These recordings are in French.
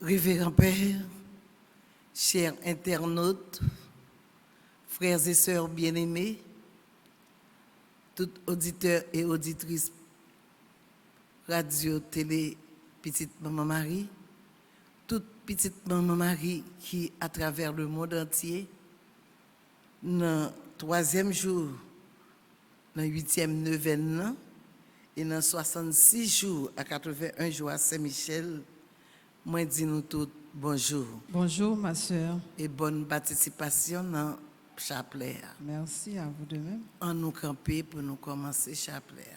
Révérend Père, chers internautes, frères et sœurs bien-aimés, tous auditeurs et auditrices radio, télé, petite maman Marie, toute petite maman Marie qui, à travers le monde entier, dans le 3e jour, dans le 8e neuvaine, et dans 66 jours à 81 jours à Saint-Michel, moi dis nous tous bonjour. Bonjour ma sœur. Et bonne participation dans le chapelet. Merci à vous de même. En nous camper pour nous commencer le chapelet.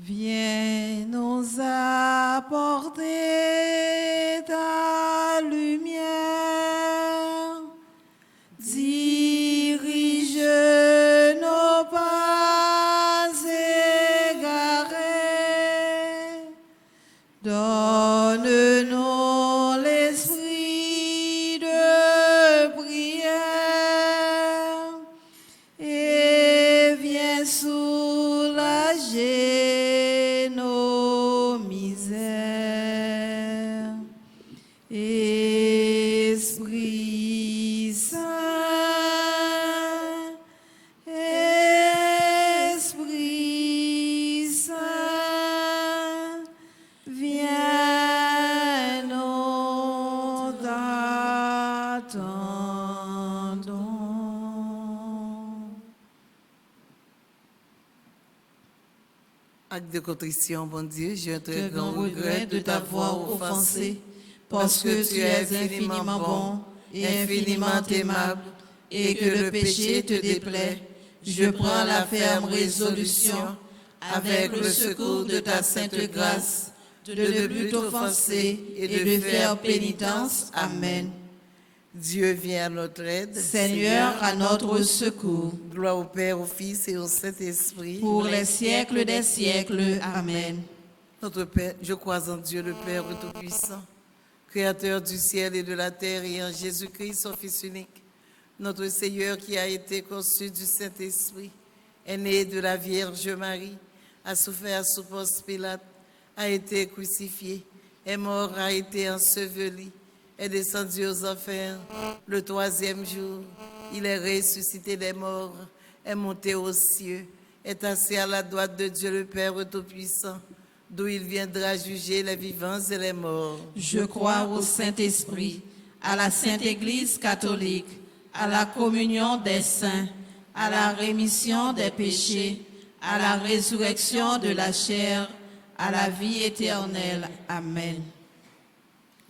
Viens nous apporter ta lumière, dirige nos pas égarés, donne-nous l'esprit de prière et viens soulager nos misères. Esprit Saint, Esprit Saint, viens nous t'attendons. Acte de contrition, bon Dieu, j'ai un très Très grand grand regret de t'avoir offensé, parce que tu es infiniment bon et infiniment aimable, et que le péché te déplaît. Je prends la ferme résolution, avec le secours de ta sainte grâce, de ne plus t'offenser et de faire pénitence. Amen. Dieu vient à notre aide. Seigneur, à notre secours, Gloire au Père, au Fils et au Saint-Esprit. pour les siècles des siècles. Amen. Notre Père, je crois en Dieu le Père Tout-Puissant, Créateur du ciel et de la terre, et en Jésus-Christ, son Fils unique, notre Seigneur qui a été conçu du Saint-Esprit, est né de la Vierge Marie, a souffert sous Ponce Pilate, a été crucifié, est mort, a été enseveli, est descendu aux enfers le 3e jour. Il est ressuscité des morts, est monté aux cieux, est assis à la droite de Dieu le Père Tout-Puissant, d'où il viendra juger les vivants et les morts. Je crois au Saint-Esprit, à la Sainte Église catholique, à la communion des saints, à la rémission des péchés, à la résurrection de la chair, à la vie éternelle. Amen.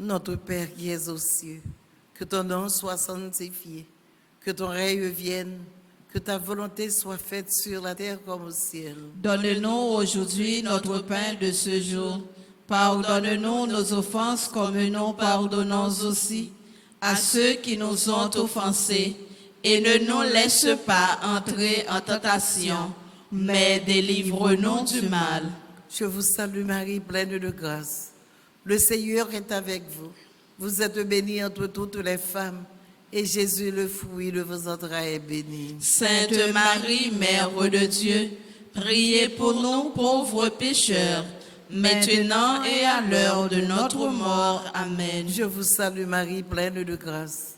Notre Père qui es aux cieux, que ton nom soit sanctifié, que ton règne vienne, que ta volonté soit faite sur la terre comme au ciel. Donne-nous aujourd'hui notre pain de ce jour. Pardonne-nous nos offenses comme nous pardonnons aussi à ceux qui nous ont offensés. Et ne nous laisse pas entrer en tentation, mais délivre-nous du mal. Je vous salue Marie, pleine de grâce. Le Seigneur est avec vous. Vous êtes bénie entre toutes les femmes, et Jésus, le fruit de vos entrailles, est béni. Sainte Marie, Mère de Dieu, priez pour nous pauvres pécheurs, maintenant et à l'heure de notre mort. Amen. Je vous salue Marie, pleine de grâce.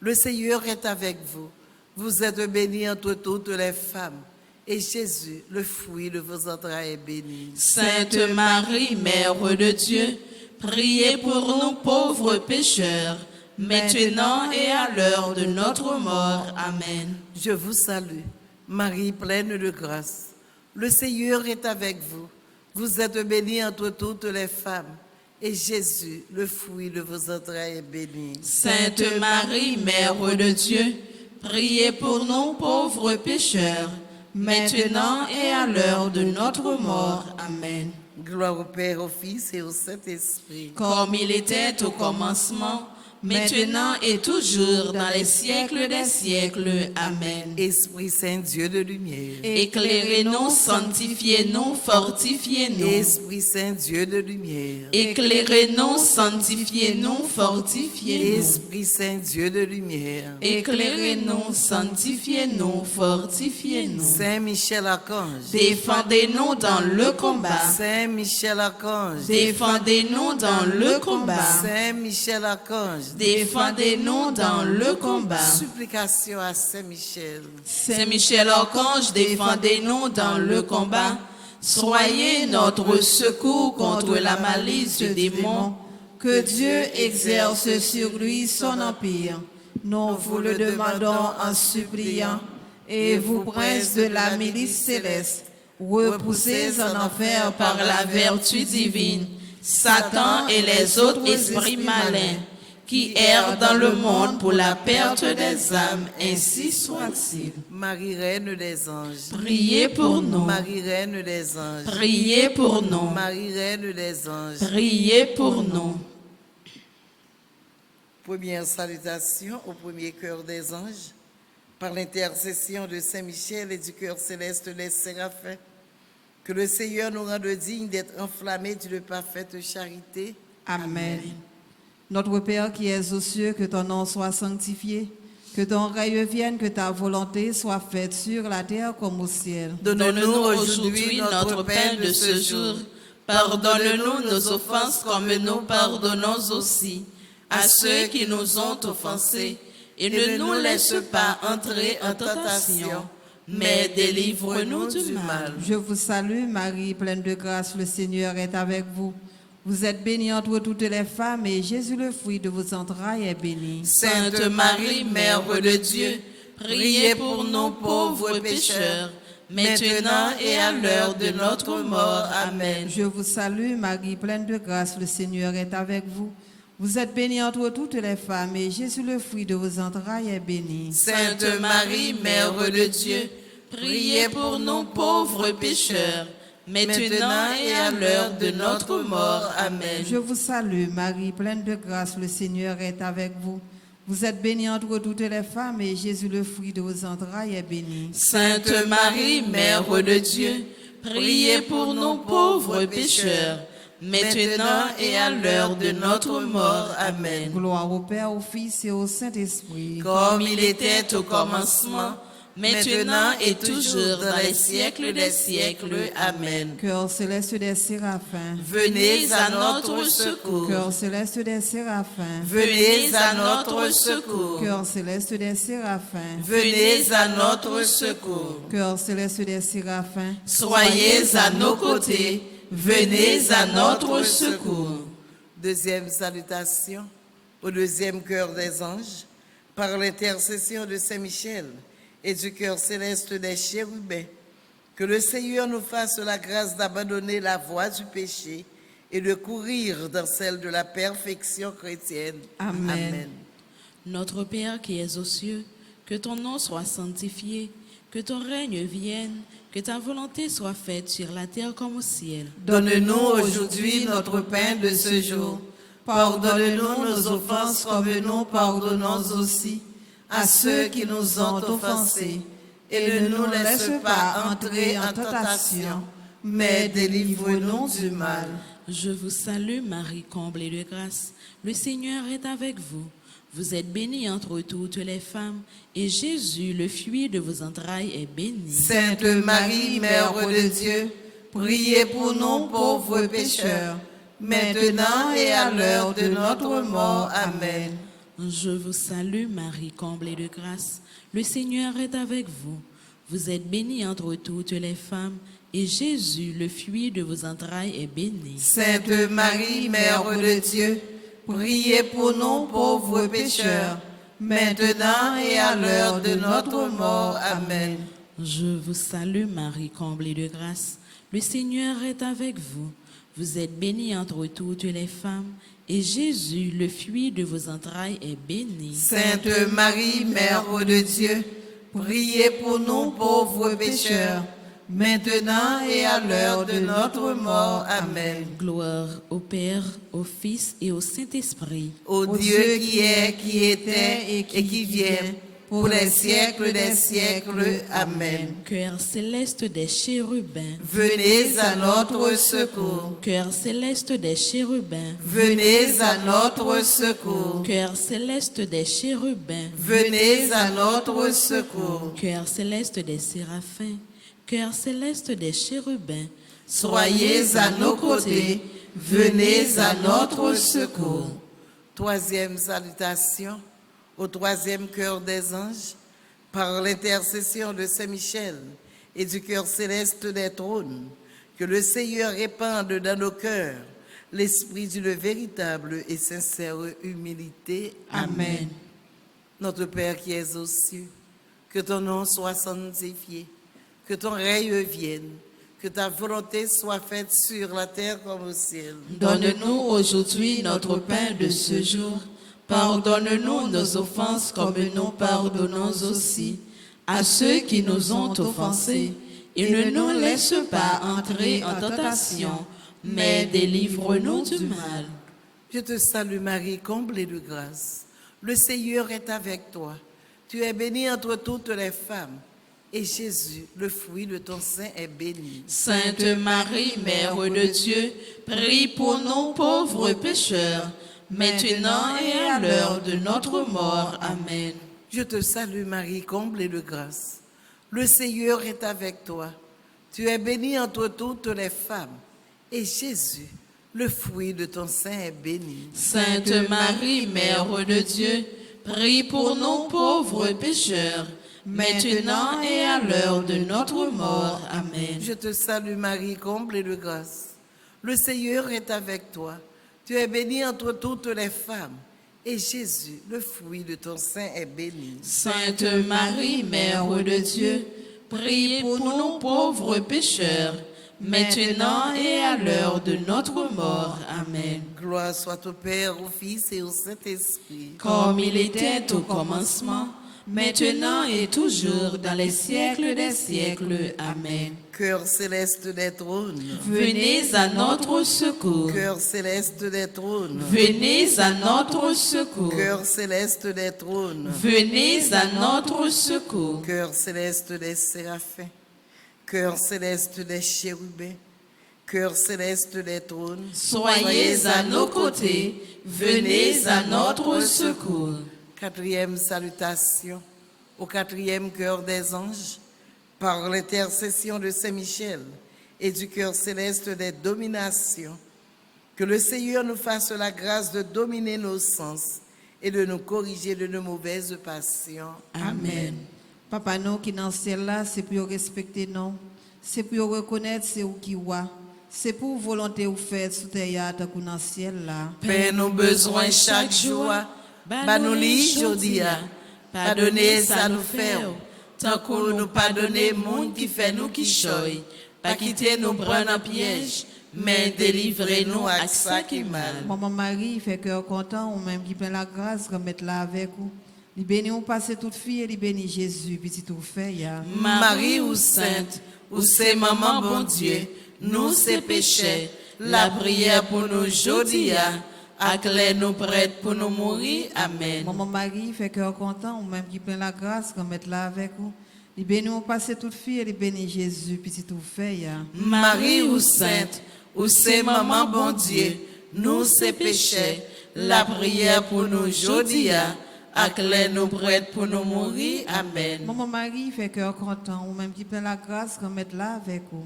Le Seigneur est avec vous. Vous êtes bénie entre toutes les femmes, et Jésus, le fruit de vos entrailles, est béni. Sainte Marie, Mère de Dieu, priez pour nous pauvres pécheurs, maintenant et à l'heure de notre mort. Amen. Je vous salue, Marie pleine de grâce. Le Seigneur est avec vous. Vous êtes bénie entre toutes les femmes, et Jésus, le fruit de vos entrailles, est béni. Sainte Marie, Mère de Dieu, priez pour nous pauvres pécheurs, maintenant et à l'heure de notre mort. Amen. Gloire au Père, au Fils et au Saint-Esprit. Comme il était au commencement, maintenant et toujours, dans les siècles des siècles. Amen. Esprit Saint, Dieu de lumière. Éclairez-nous, sanctifiez-nous, fortifiez-nous. Esprit Saint, Dieu de lumière. Éclairez-nous, sanctifiez-nous, fortifiez-nous. Esprit Saint, Dieu de lumière. Éclairez-nous, sanctifiez-nous, fortifiez-nous. Saint Michel Archange. Défendez-nous dans le combat. Saint Michel Archange. Défendez-nous dans le combat. Saint Michel Archange. Défendez-nous dans le combat. Supplication à Saint Michel. Saint Michel Archange, défendez-nous dans le combat. Soyez notre secours contre la malice du démon. Que Dieu exerce sur lui son empire. Nous vous le demandons en suppliant. Et vous, princes de la milice céleste, repoussez en enfer par la vertu divine Satan et les autres esprits malins qui errent dans le monde pour la perte des âmes, ainsi soit-il. Marie, Reine des anges. Priez pour nous. Marie, Reine des anges. Priez pour nous. Marie, Reine des anges. Priez pour nous. Première salutation au premier cœur des anges. Par l'intercession de Saint Michel et du cœur céleste des séraphins, que le Seigneur nous rende dignes d'être enflammés d'une parfaite charité. Amen. Notre Père qui es aux cieux, que ton nom soit sanctifié, que ton règne vienne, que ta volonté soit faite sur la terre comme au ciel. Donne-nous aujourd'hui notre pain de ce jour. Pardonne-nous nos offenses comme nous pardonnons aussi à ceux qui nous ont offensés. Et ne nous laisse pas entrer en tentation, mais délivre-nous du mal. Je vous salue, Marie, pleine de grâce, le Seigneur est avec vous. Vous êtes bénie entre toutes les femmes, et Jésus, le fruit de vos entrailles, est béni. Sainte Marie, Mère de Dieu, priez pour nous pauvres pécheurs, maintenant et à l'heure de notre mort. Amen. Je vous salue, Marie, pleine de grâce, le Seigneur est avec vous. Vous êtes bénie entre toutes les femmes, et Jésus, le fruit de vos entrailles, est béni. Sainte Marie, Mère de Dieu, priez pour nous pauvres pécheurs, maintenant et à l'heure de notre mort. Amen. Je vous salue, Marie, pleine de grâce, le Seigneur est avec vous. Vous êtes bénie entre toutes les femmes, et Jésus, le fruit de vos entrailles, est béni. Sainte Marie, Mère de Dieu, priez pour nous pauvres pécheurs, maintenant et à l'heure de notre mort. Amen. Gloire au Père, au Fils et au Saint-Esprit. Comme il était au commencement, maintenant et toujours, dans les siècles des siècles. Amen. Cœur céleste des séraphins, venez à notre secours. Cœur céleste des séraphins, venez à notre secours. Cœur céleste des séraphins, venez à notre secours. Cœur céleste des séraphins, soyez à nos côtés. Venez à notre secours. Deuxième salutation au deuxième cœur des anges, par l'intercession de Saint Michel et du cœur céleste des chérubins, que le Seigneur nous fasse la grâce d'abandonner la voie du péché et de courir dans celle de la perfection chrétienne. Amen. Amen. Notre Père qui es aux cieux, que ton nom soit sanctifié, que ton règne vienne, que ta volonté soit faite sur la terre comme au ciel. Donne-nous aujourd'hui notre pain de ce jour. Pardonne-nous nos offenses comme nous pardonnons aussi à ceux qui nous ont offensés. Et ne nous laisse pas entrer en tentation, mais délivre-nous du mal. Je vous salue Marie, comblée de grâce. Le Seigneur est avec vous. Vous êtes bénie entre toutes les femmes, et Jésus, le fruit de vos entrailles, est béni. Sainte Marie, Mère de Dieu, priez pour nous pauvres pécheurs, maintenant et à l'heure de notre mort. Amen. Je vous salue Marie, comblée de grâce. Le Seigneur est avec vous. Vous êtes bénie entre toutes les femmes, et Jésus, le fruit de vos entrailles, est béni. Sainte Marie, Mère de Dieu, priez pour nous pauvres pécheurs, maintenant et à l'heure de notre mort. Amen. Je vous salue Marie, comblée de grâce. Le Seigneur est avec vous. Vous êtes bénie entre toutes les femmes, et Jésus, le fruit de vos entrailles, est béni. Sainte Marie, Mère de Dieu, priez pour nous pauvres pécheurs, maintenant et à l'heure de notre mort. Amen. Gloire au Père, au Fils et au Saint-Esprit. Ô Dieu qui est, qui était et qui vient, pour les siècles des siècles. Amen. Cœur céleste des chérubins. Venez à notre secours. Cœur céleste des chérubins. Venez à notre secours. Cœur céleste des chérubins. Venez à notre secours. Cœur céleste des séraphins. Cœur céleste des chérubins. Soyez à nos côtés. Venez à notre secours. Troisième salutation. Au troisième cœur des anges, par l'intercession de Saint-Michel et du cœur céleste des trônes, que le Seigneur répande dans nos cœurs l'esprit d'une véritable et sincère humilité. Amen. Notre Père qui es aux cieux, que ton nom soit sanctifié, que ton règne vienne, que ta volonté soit faite sur la terre comme au ciel. Donne-nous aujourd'hui notre pain de ce jour. Pardonne-nous nos offenses comme nous pardonnons aussi à ceux qui nous ont offensés. Et ne nous laisse pas entrer en tentation, mais délivre-nous du mal. Je te salue Marie, comblée de grâce. Le Seigneur est avec toi. Tu es bénie entre toutes les femmes. Et Jésus, le fruit de ton sein, est béni. Sainte Marie, Mère de Dieu, prie pour nous pauvres pécheurs, maintenant et à l'heure de notre mort. Amen. Je te salue Marie, comblée de grâce. Le Seigneur est avec toi. Tu es bénie entre toutes les femmes. Et Jésus, le fruit de ton sein, est béni. Sainte Marie, Mère de Dieu, prie pour nous pauvres pécheurs, maintenant et à l'heure de notre mort. Amen. Je te salue Marie, comblée de grâce. Le Seigneur est avec toi. Tu es bénie entre toutes les femmes, et Jésus, le fruit de ton sein, est béni. Sainte Marie, Mère de Dieu, prie pour nous pauvres pécheurs, maintenant et à l'heure de notre mort. Amen. Gloire soit au Père, au Fils et au Saint-Esprit. Comme il était au commencement, maintenant et toujours, dans les siècles des siècles. Amen. Cœur céleste des trônes. Venez à notre secours. Cœur céleste des trônes. Venez à notre secours. Cœur céleste des trônes. Venez à notre secours. Cœur céleste des séraphins. Cœur céleste des chérubins. Cœur céleste des trônes. Soyez à nos côtés. Venez à notre secours. Quatrième salutation. Au quatrième cœur des anges, par l'intercession de Saint-Michel et du cœur céleste des dominations, que le Seigneur nous fasse la grâce de dominer nos sens et de nous corriger de nos mauvaises passions. Amen. Papa, nous qui dans le ciel là, c'est pour respecter nous, c'est pour reconnaître c'est où qui voit, c'est pour volonté ou faire sous terre tant qu'on dans le ciel là. Père, nos besoins chaque jour, nous li jodia, pardonnez ça nous faire. Tant qu'on nous pardonne, monde qui fait nous qui choy, pas quitter nous prendre en piège, mais délivrez-nous à ça qui mal. Maman Marie fait cœur content, ou même qui prend la grâce, remettre là avec vous. Il bénit ou passer toute fille, il bénit Jésus, petit tout fait, ya. Marie ou sainte, ou c'est maman bon Dieu, nous c'est péchés, la prière pour nous jodia, acclare nous prêtes pour nous mourir. Amen. Maman Marie fait cœur content, ou même qui prend la grâce, remettre là avec vous. Il bénit ou passer toute fille, il bénit Jésus, petit tout fait, ya. Marie ou sainte, ou c'est maman bon Dieu, nous c'est péchés, la prière pour nous jodia, acclare nous prêtes pour nous mourir. Amen. Maman Marie fait cœur content, ou même qui prend la grâce, remettre là avec vous.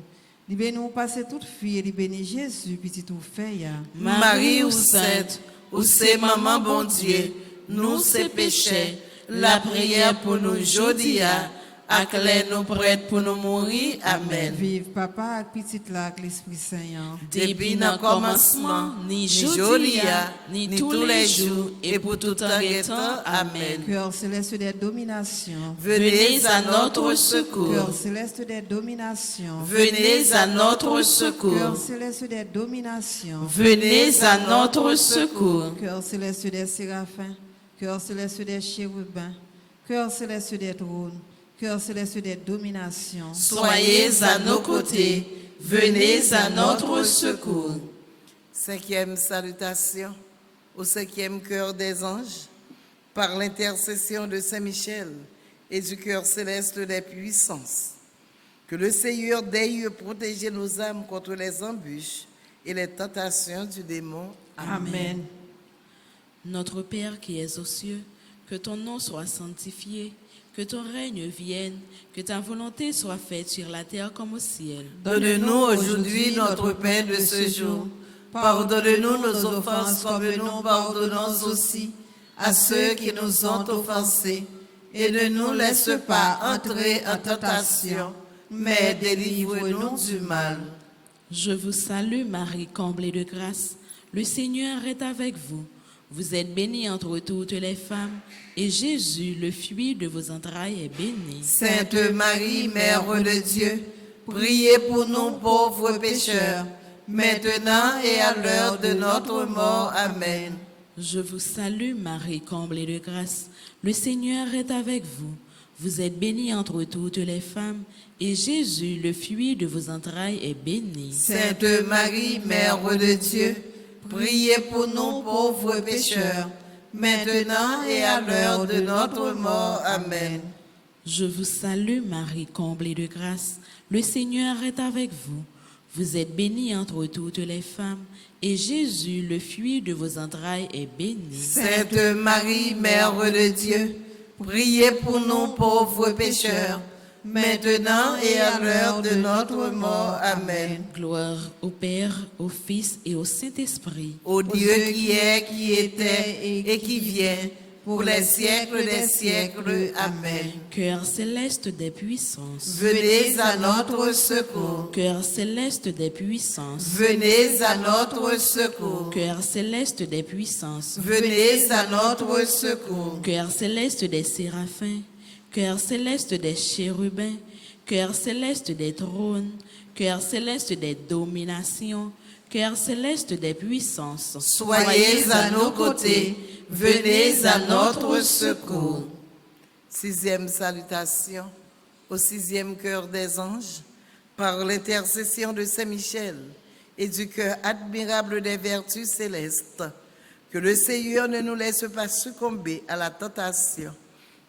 Il bénit ou passer toute fille, il bénit Jésus, petit tout fait, ya. Marie ou sainte, ou c'est maman bon Dieu, nous c'est péchés, la prière pour nous jodia, acclare nous prêtes pour nous mourir. Amen. Vive papa ak petite là ak l'Esprit Saint. Depuis le commencement, ni jodia, ni tous les jours, et pour tout temps et temps. Amen. Cœur céleste des dominations. Venez à notre secours. Cœur céleste des dominations. Venez à notre secours. Cœur céleste des dominations. Venez à notre secours. Cœur céleste des séraphins. Cœur céleste des chérubins. Cœur céleste des trônes. cœur céleste des dominations, soyez à nos côtés, venez à notre secours. Cinquième salutation, au cinquième cœur des anges, par l'intercession de Saint Michel et du cœur céleste des puissances. Que le Seigneur daigne protéger nos âmes contre les embûches et les tentations du démon. Amen. Notre Père qui es aux cieux, que ton nom soit sanctifié, que ton règne vienne, que ta volonté soit faite sur la terre comme au ciel. Donne-nous aujourd'hui notre pain de ce jour. Pardonne-nous nos offenses comme nous pardonnons aussi à ceux qui nous ont offensés. Et ne nous laisse pas entrer en tentation, mais délivre-nous du mal. Je vous salue Marie, comblée de grâce. Le Seigneur est avec vous. Vous êtes bénie entre toutes les femmes, et Jésus, le fruit de vos entrailles, est béni. Sainte Marie, Mère de Dieu, priez pour nous pauvres pécheurs, maintenant et à l'heure de notre mort. Amen. Je vous salue Marie, comblée de grâce. Le Seigneur est avec vous. Vous êtes bénie entre toutes les femmes, et Jésus, le fruit de vos entrailles, est béni. Sainte Marie, Mère de Dieu, priez pour nous pauvres pécheurs, maintenant et à l'heure de notre mort. Amen. Je vous salue Marie, comblée de grâce. Le Seigneur est avec vous. Vous êtes bénie entre toutes les femmes, et Jésus, le fruit de vos entrailles, est béni. Sainte Marie, Mère de Dieu, priez pour nous pauvres pécheurs, maintenant et à l'heure de notre mort. Amen. Gloire au Père, au Fils et au Saint-Esprit. Au Dieu qui est, qui était et qui vient, pour les siècles des siècles. Amen. Cœur céleste des puissances. Venez à notre secours. Cœur céleste des puissances. Venez à notre secours. Cœur céleste des puissances. Venez à notre secours. Cœur céleste des séraphins. Cœur céleste des chérubins. Cœur céleste des trônes. Cœur céleste des dominations. Cœur céleste des puissances. Soyez à nos côtés. Venez à notre secours. Sixième salutation, au sixième cœur des anges, par l'intercession de Saint Michel et du cœur admirable des vertus célestes, que le Seigneur ne nous laisse pas succomber à la tentation,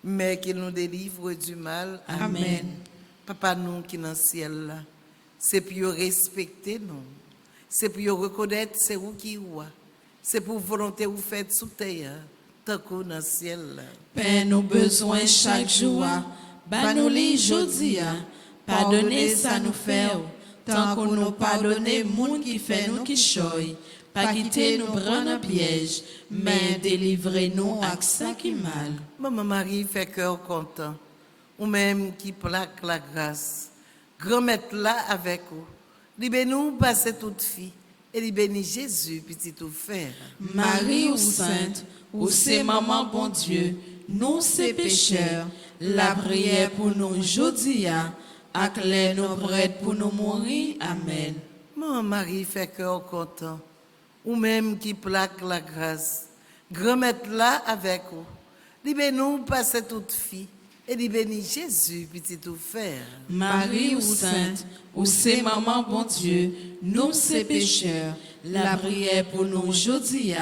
mais qu'il nous délivre du mal. Amen. Papa, nous qui dans le ciel, là, c'est pour respecter nous, c'est pour reconnaître c'est vous qui roi. C'est pour volonté vous faites sous terre, tant qu'on dans le ciel. Père, nous besoin chaque jour, bah nous li jodi, pardonnez ça nous faire, tant qu'on nous pardonne moun qui fait nous qui choy, pas quitter nous prendre un piège, mais délivrez-nous à ça qui mal. Maman Marie fait cœur content, ou même qui plaque la grâce. Grand-mère là avec vous, libérez-nous passer toute fille. Et il bénit Jésus, petit tout frère. Marie ou sainte, ou c'est maman bon Dieu, nous c'est pécheurs, la prière pour nous jodi, acclare nous prêtes pour nous mourir. Amen. Maman Marie fait cœur content, ou même qui plaque la grâce. Grand-mère là avec vous, libérez-nous passer toute fille. Et il bénit Jésus, petit tout frère. Marie ou sainte, ou c'est maman bon Dieu, nous c'est pécheurs, la prière pour nous jodi,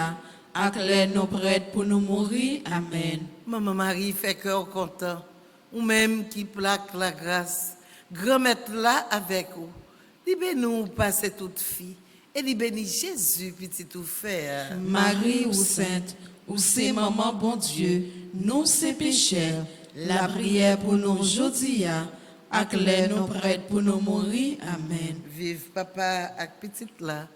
acclare nous prêtes pour nous mourir. Amen. Maman Marie fait cœur content, ou même qui plaque la grâce. Grand-mère là avec vous, libérez-nous passer toute fille. Et il bénit Jésus, petit tout frère. Marie ou sainte, ou c'est maman bon Dieu, nous c'est pécheurs, la prière pour nous jodi, acclare nous prêtes pour nous mourir. Amen. Vive papa avec petite là,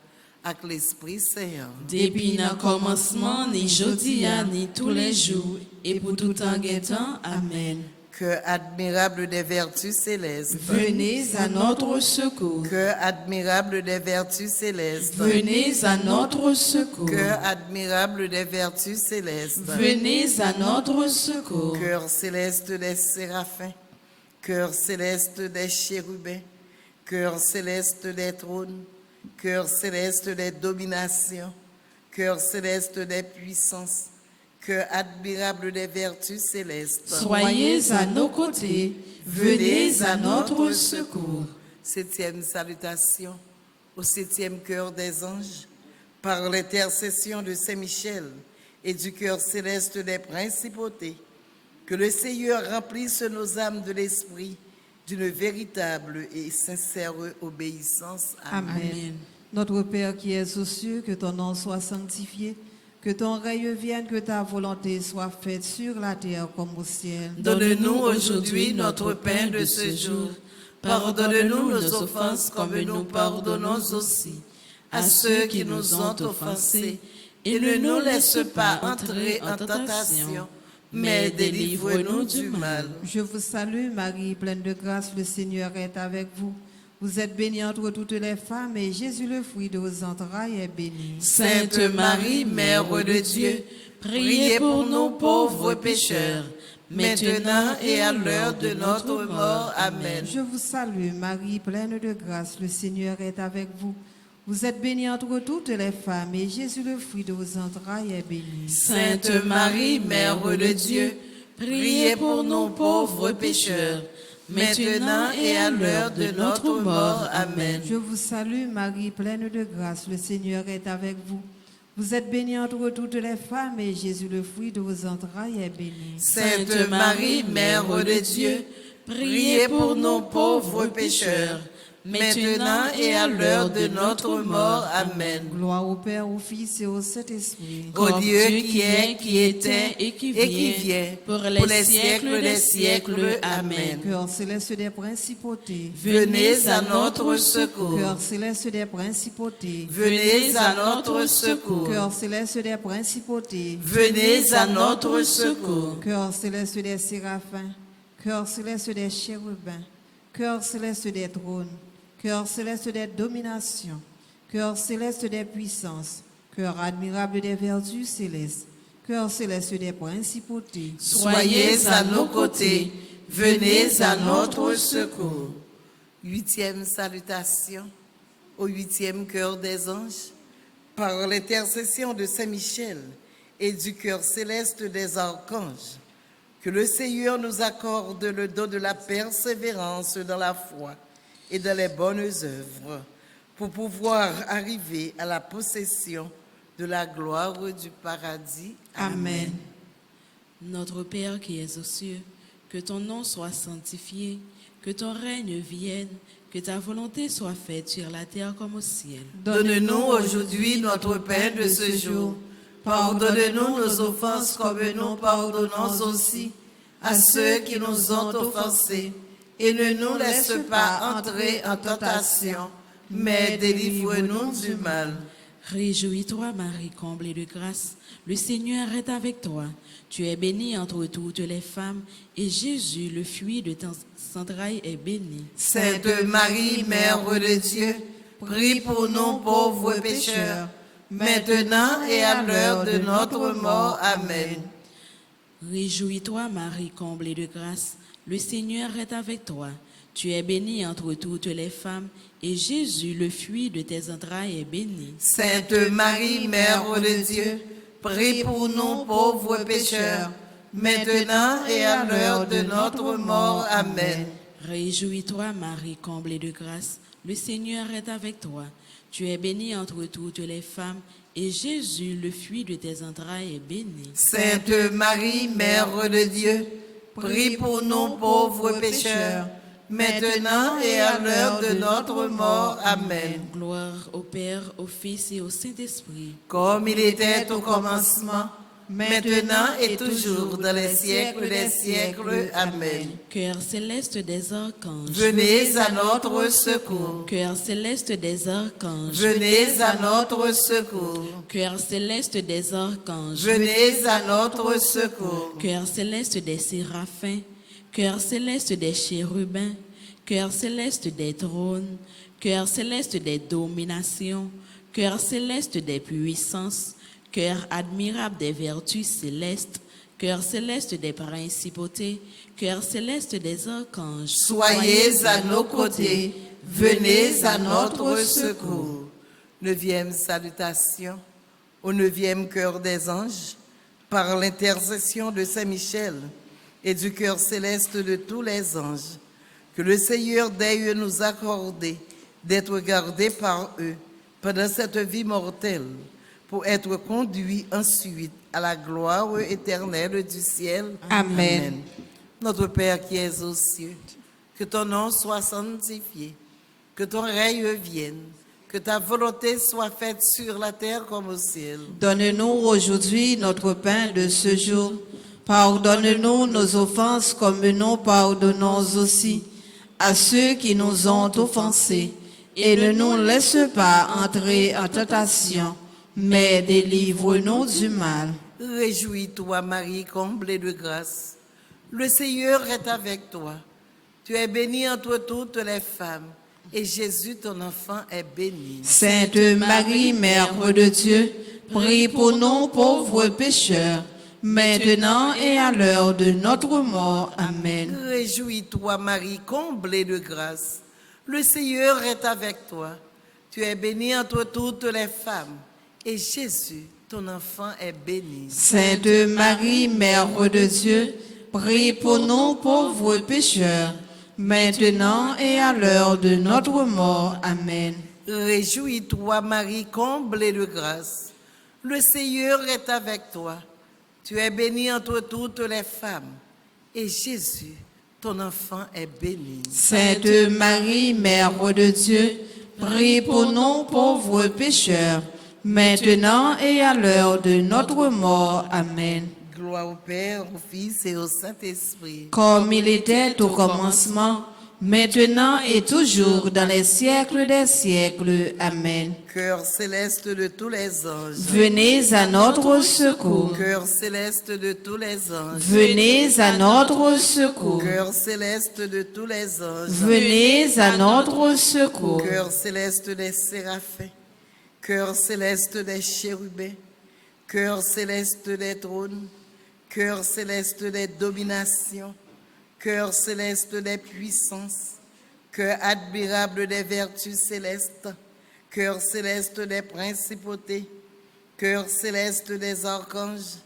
avec l'Esprit Saint. Depuis le commencement, ni jodi, ni tous les jours, et pour tout temps guettant. Amen. Cœur admirable des vertus célestes. Venez à notre secours. Cœur admirable des vertus célestes. Venez à notre secours. Cœur admirable des vertus célestes. Venez à notre secours. Cœur céleste des séraphins. Cœur céleste des chérubins. Cœur céleste des trônes. Cœur céleste des dominations. Cœur céleste des puissances. Cœur admirable des vertus célestes, Soyez à nos côtés, venez à notre secours. Septième salutation, au septième cœur des anges, par l'intercession de Saint Michel et du cœur céleste des principautés, que le Seigneur remplisse nos âmes de l'esprit d'une véritable et sincère obéissance. Amen. Amen. Notre Père qui es aux cieux, que ton nom soit sanctifié, que ton règne vienne, que ta volonté soit faite sur la terre comme au ciel. Donne-nous aujourd'hui notre pain de ce jour. Pardonne-nous nos offenses comme nous pardonnons aussi à ceux qui nous ont offensés. Et ne nous laisse pas entrer en tentation, mais délivre-nous du mal. Je vous salue Marie, pleine de grâce, le Seigneur est avec vous. Vous êtes bénie entre toutes les femmes et Jésus, le fruit de vos entrailles, est béni. Sainte Marie, Mère de Dieu, priez pour nous pauvres pécheurs, maintenant et à l'heure de notre mort. Amen. Je vous salue Marie, pleine de grâce, le Seigneur est avec vous. Vous êtes bénie entre toutes les femmes et Jésus, le fruit de vos entrailles, est béni. Sainte Marie, Mère de Dieu, priez pour nous pauvres pécheurs, maintenant et à l'heure de notre mort. Amen. Je vous salue Marie, pleine de grâce, le Seigneur est avec vous. Vous êtes bénie entre toutes les femmes et Jésus, le fruit de vos entrailles, est béni. Sainte Marie, Mère de Dieu, priez pour nous pauvres pécheurs, maintenant et à l'heure de notre mort. Amen. Gloire au Père, au Fils et au Saint-Esprit. Ô Dieu qui est, qui était et qui vient, pour les siècles des siècles. Amen. Cœur céleste des principautés. Venez à notre secours. Cœur céleste des principautés. Venez à notre secours. Cœur céleste des principautés. Venez à notre secours. Cœur céleste des séraphins. Cœur céleste des chérubins. Cœur céleste des trônes. Cœur céleste des dominations. Cœur céleste des puissances. Cœur admirable des vertus célestes. Cœur céleste des principautés. Soyez à nos côtés. Venez à notre secours. Huitième salutation, au huitième cœur des anges, par l'intercession de Saint Michel et du cœur céleste des archanges, que le Seigneur nous accorde le don de la persévérance dans la foi et dans les bonnes œuvres, pour pouvoir arriver à la possession de la gloire du paradis. Amen. Notre Père qui es aux cieux, que ton nom soit sanctifié, que ton règne vienne, que ta volonté soit faite sur la terre comme au ciel. Donne-nous aujourd'hui notre pain de ce jour. Pardonne-nous nos offenses comme nous pardonnons aussi à ceux qui nous ont offensés. Et ne nous laisse pas entrer en tentation, mais délivre-nous du mal. Réjouis-toi, Marie, comblée de grâce. Le Seigneur est avec toi. Tu es bénie entre toutes les femmes, et Jésus, le fruit de tes entrailles, est béni. Sainte Marie, Mère de Dieu, prie pour nous pauvres pécheurs, maintenant et à l'heure de notre mort. Amen. Réjouis-toi, Marie, comblée de grâce. Le Seigneur est avec toi. Tu es bénie entre toutes les femmes, et Jésus, le fruit de tes entrailles, est béni. Sainte Marie, Mère de Dieu, prie pour nous pauvres pécheurs, maintenant et à l'heure de notre mort. Amen. Réjouis-toi, Marie, comblée de grâce. Le Seigneur est avec toi. Tu es bénie entre toutes les femmes, et Jésus, le fruit de tes entrailles, est béni. Sainte Marie, Mère de Dieu, prie pour nous pauvres pécheurs, maintenant et à l'heure de notre mort. Amen. Gloire au Père, au Fils et au Saint-Esprit. Comme il était au commencement, maintenant et toujours, dans les siècles des siècles. Amen. Cœur céleste des archanges. Venez à notre secours. Cœur céleste des archanges. Venez à notre secours. Cœur céleste des archanges. Venez à notre secours. Cœur céleste des séraphins. Cœur céleste des chérubins. Cœur céleste des trônes. Cœur céleste des dominations. Cœur céleste des puissances. Cœur admirable des vertus célestes. Cœur céleste des principautés. Cœur céleste des archanges. Soyez à nos côtés. Venez à notre secours. Neuvième salutation, au neuvième cœur des anges, par l'intercession de Saint-Michel et du cœur céleste de tous les anges, que le Seigneur daigne nous accorder d'être gardés par eux pendant cette vie mortelle, pour être conduits ensuite à la gloire éternelle du ciel. Amen. Notre Père qui es aux cieux, que ton nom soit sanctifié, que ton règne vienne, que ta volonté soit faite sur la terre comme au ciel. Donne-nous aujourd'hui notre pain de ce jour. Pardonne-nous nos offenses comme nous pardonnons aussi à ceux qui nous ont offensés. Et ne nous laisse pas entrer en tentation, mais délivre-nous du mal. Réjouis-toi, Marie, comblée de grâce. Le Seigneur est avec toi. Tu es bénie entre toutes les femmes, et Jésus, ton enfant, est béni. Sainte Marie, Mère de Dieu, prie pour nous pauvres pécheurs, maintenant et à l'heure de notre mort. Amen. Réjouis-toi, Marie, comblée de grâce. Le Seigneur est avec toi. Tu es bénie entre toutes les femmes, et Jésus, ton enfant, est béni. Sainte Marie, Mère de Dieu, prie pour nous pauvres pécheurs, maintenant et à l'heure de notre mort. Amen. Réjouis-toi, Marie, comblée de grâce. Le Seigneur est avec toi. Tu es bénie entre toutes les femmes, et Jésus, ton enfant, est béni. Sainte Marie, Mère de Dieu, prie pour nous pauvres pécheurs, maintenant et à l'heure de notre mort. Amen. Gloire au Père, au Fils et au Saint-Esprit. Comme il était au commencement, maintenant et toujours, dans les siècles des siècles. Amen. Cœur céleste de tous les anges. Venez à notre secours. Cœur céleste de tous les anges. Venez à notre secours. Cœur céleste de tous les anges. Venez à notre secours. Cœur céleste des séraphins. Cœur céleste des chérubins. Cœur céleste des trônes. Cœur céleste des dominations. Cœur céleste des puissances. Cœur admirable des vertus célestes. Cœur céleste des principautés. Cœur céleste des archanges.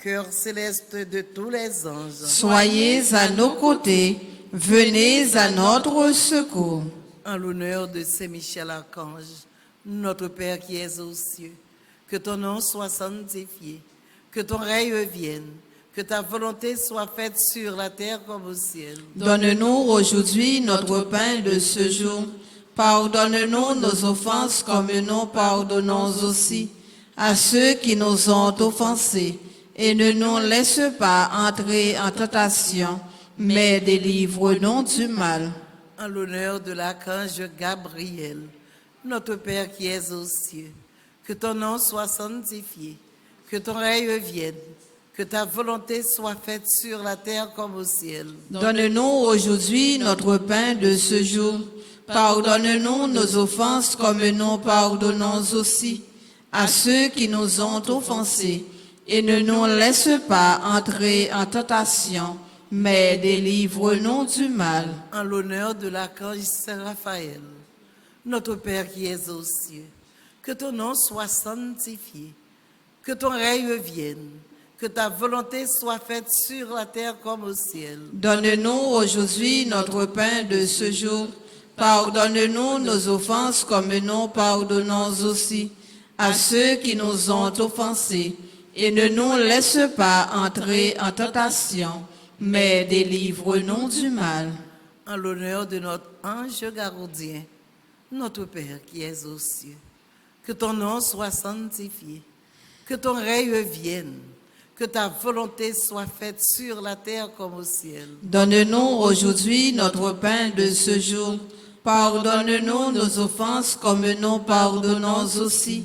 Cœur céleste de tous les anges. Soyez à nos côtés. Venez à notre secours. En l'honneur de Saint Michel Archange, notre Père qui es aux cieux, que ton nom soit sanctifié, que ton règne vienne, que ta volonté soit faite sur la terre comme au ciel. Donne-nous aujourd'hui notre pain de ce jour. Pardonne-nous nos offenses comme nous pardonnons aussi à ceux qui nous ont offensés. Et ne nous laisse pas entrer en tentation, mais délivre-nous du mal. En l'honneur de l'archange Gabriel, notre Père qui es aux cieux, que ton nom soit sanctifié, que ton règne vienne, que ta volonté soit faite sur la terre comme au ciel. Donne-nous aujourd'hui notre pain de ce jour. Pardonne-nous nos offenses comme nous pardonnons aussi à ceux qui nous ont offensés. Et ne nous laisse pas entrer en tentation, mais délivre-nous du mal. En l'honneur de l'archange Saint Raphaël, notre Père qui es aux cieux, que ton nom soit sanctifié, que ton règne vienne, que ta volonté soit faite sur la terre comme au ciel. Donne-nous aujourd'hui notre pain de ce jour. Pardonne-nous nos offenses comme nous pardonnons aussi à ceux qui nous ont offensés. Et ne nous laisse pas entrer en tentation, mais délivre-nous du mal. En l'honneur de notre ange gardien, notre Père qui es aux cieux, que ton nom soit sanctifié, que ton règne vienne, que ta volonté soit faite sur la terre comme au ciel. Donne-nous aujourd'hui notre pain de ce jour. Pardonne-nous nos offenses comme nous pardonnons aussi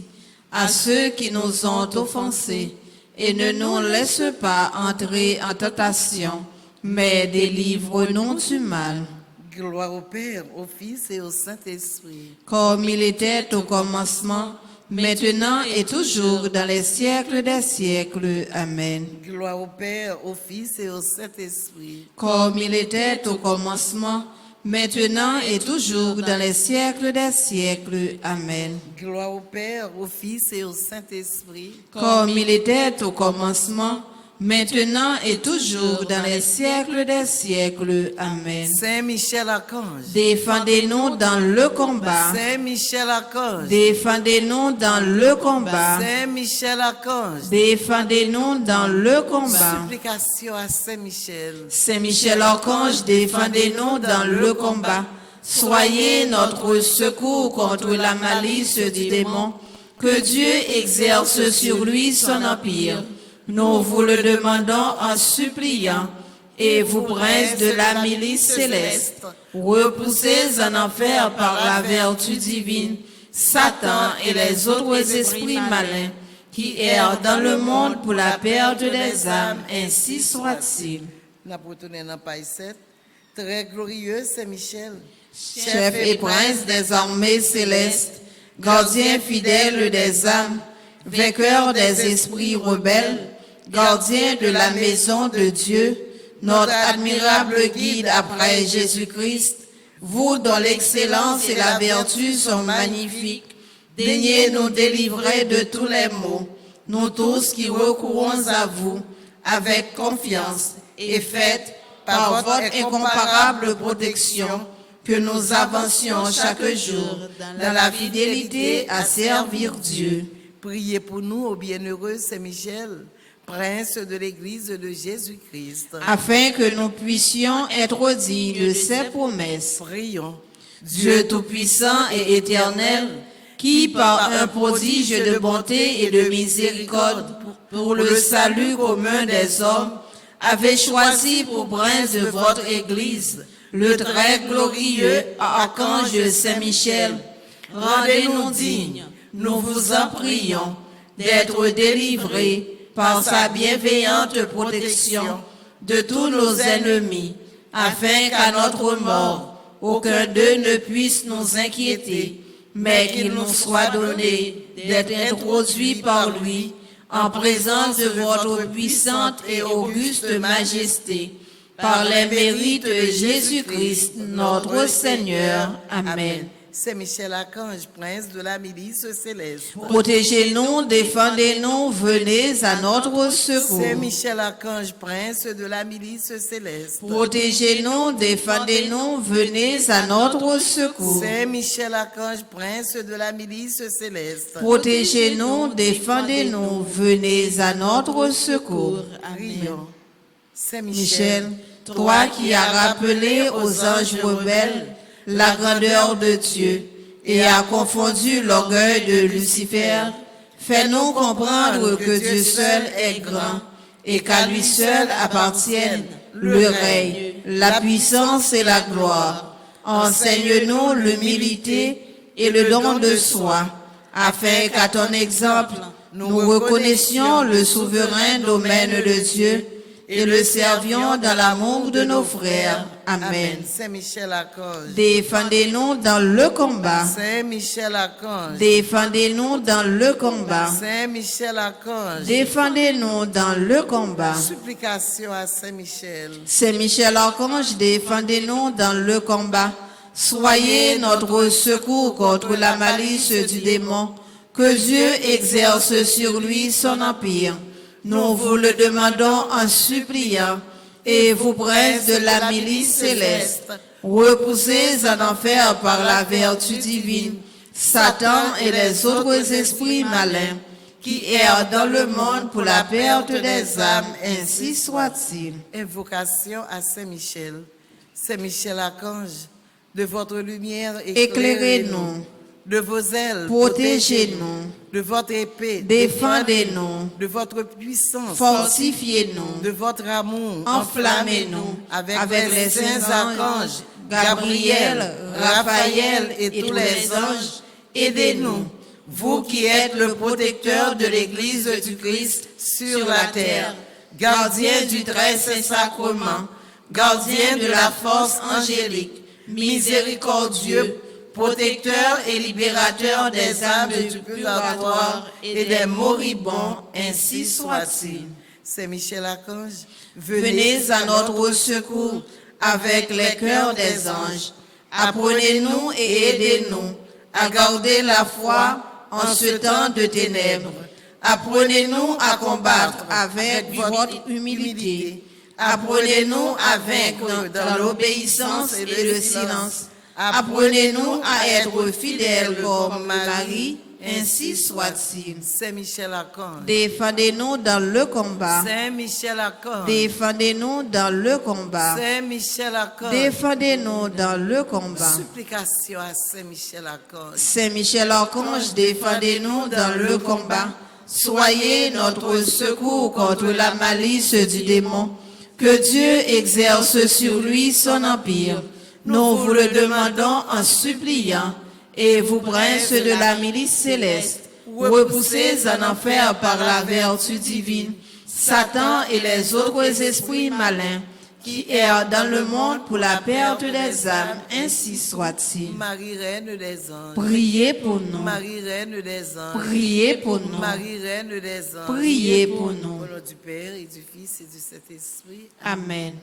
à ceux qui nous ont offensés. Et ne nous laisse pas entrer en tentation, mais délivre-nous du mal. Gloire au Père, au Fils et au Saint-Esprit. Comme il était au commencement, maintenant et toujours, dans les siècles des siècles. Amen. Gloire au Père, au Fils et au Saint-Esprit. Comme il était au commencement, maintenant et toujours dans les siècles des siècles. Amen. Gloire au Père, au Fils et au Saint-Esprit. Comme il était au commencement, maintenant et toujours dans les siècles des siècles. Amen. Saint Michel Archange. Défendez-nous dans le combat. Saint Michel Archange. Défendez-nous dans le combat. Saint Michel Archange. Défendez-nous dans le combat. Supplication à Saint Michel. Saint Michel Archange, défendez-nous dans le combat. Soyez notre secours contre la malice du démon. Que Dieu exerce sur lui son empire. Nous vous le demandons en suppliant. Et vous, princes de la milice céleste, repoussez en enfer par la vertu divine Satan et les autres esprits malins qui errent dans le monde pour la perte des âmes, ainsi soit-il. Nous retournons dans Paï 7. Très glorieux Saint Michel. Chef et prince des armées célestes, gardien fidèle des âmes, vainqueur des esprits rebelles, gardien de la maison de Dieu, notre admirable guide après Jésus-Christ, vous dont l'excellence et la vertu sont magnifiques, daignez nous délivrer de tous les maux, nous tous qui recourons à vous avec confiance et faites par votre incomparable protection que nous avancions chaque jour dans la fidélité à servir Dieu. Priez pour nous, ô bienheureux Saint Michel, prince de l'Église de Jésus-Christ. Afin que nous puissions être dignes de ses promesses. Prions. Dieu Tout-Puissant et Éternel, qui par un prodige de bonté et de miséricorde pour le salut commun des hommes, avait choisi pour prince de votre Église le très glorieux archange Saint-Michel. Rendez-nous dignes, nous vous en prions, d'être délivrés par sa bienveillante protection de tous nos ennemis, afin qu'à notre mort, aucun d'eux ne puisse nous inquiéter, mais qu'il nous soit donné d'être introduits par lui en présence de votre puissante et auguste majesté, par les mérites de Jésus-Christ, notre Seigneur. Amen. Saint Michel Archange, prince de la milice céleste. Protégez-nous, défendez-nous, venez à notre secours. Saint Michel Archange, prince de la milice céleste. Protégez-nous, défendez-nous, venez à notre secours. Saint Michel Archange, prince de la milice céleste. Protégez-nous, défendez-nous, venez à notre secours. Prions. Saint Michel, toi qui as rappelé aux anges rebelles la grandeur de Dieu et as confondu l'orgueil de Lucifer, fais-nous comprendre que Dieu seul est grand et qu'à lui seul appartiennent le règne, la puissance et la gloire. Enseigne-nous l'humilité et le don de soi, afin qu'à ton exemple, nous reconnaissions le souverain domaine de Dieu et le servions dans l'amour de nos frères. Amen. Saint Michel Archange. Défendez-nous dans le combat. Saint Michel Archange. Défendez-nous dans le combat. Saint Michel Archange. Défendez-nous dans le combat. Supplication à Saint Michel. Saint Michel Archange, défendez-nous dans le combat. Soyez notre secours contre la malice du démon. Que Dieu exerce sur lui son empire. Nous vous le demandons en suppliant, et vous, princes de la milice céleste, repoussez en enfer par la vertu divine Satan et les autres esprits malins qui errent dans le monde pour la perte des âmes, ainsi soit-il. Invocation à Saint Michel. Saint Michel Archange, de votre lumière Éclairez-nous. De vos ailes, protégez-nous. De votre épée, défendez-nous. De votre puissance, fortifiez-nous. De votre amour, enflammez-nous. Avec les saints archanges, Gabriel, Raphaël et tous les anges, aidez-nous, vous qui êtes le protecteur de l'Église du Christ sur la terre, gardien du très saint sacrement, gardien de la force angélique, miséricordieux, protecteur et libérateur des âmes du purgatoire et des moribonds, ainsi soit-il. Saint Michel Archange, venez à notre secours avec les cœurs des anges Apprenez-nous et aidez-nous à garder la foi en ce temps de ténèbres. Apprenez-nous à combattre avec votre humilité. Apprenez-nous à vaincre dans l'obéissance et le silence. Apprenez-nous à être fidèles comme Marie, ainsi soit-il. Saint Michel Archange. Défendez-nous dans le combat. Saint Michel Archange. Défendez-nous dans le combat. Saint Michel Archange. Défendez-nous dans le combat. Supplication à Saint Michel Archange. Saint Michel Archange, défendez-nous dans le combat. Soyez notre secours contre la malice du démon. Que Dieu exerce sur lui son empire. Nous vous le demandons en suppliant. Et vous, princes de la milice céleste, repoussez en enfer par la vertu divine Satan et les autres esprits malins qui errent dans le monde pour la perte des âmes, ainsi soit-il. Marie, Reine des anges. Priez pour nous. Marie, Reine des anges. Priez pour nous. Marie, Reine des anges. Priez pour nous. Au nom du Père et du Fils et du Saint-Esprit. Amen.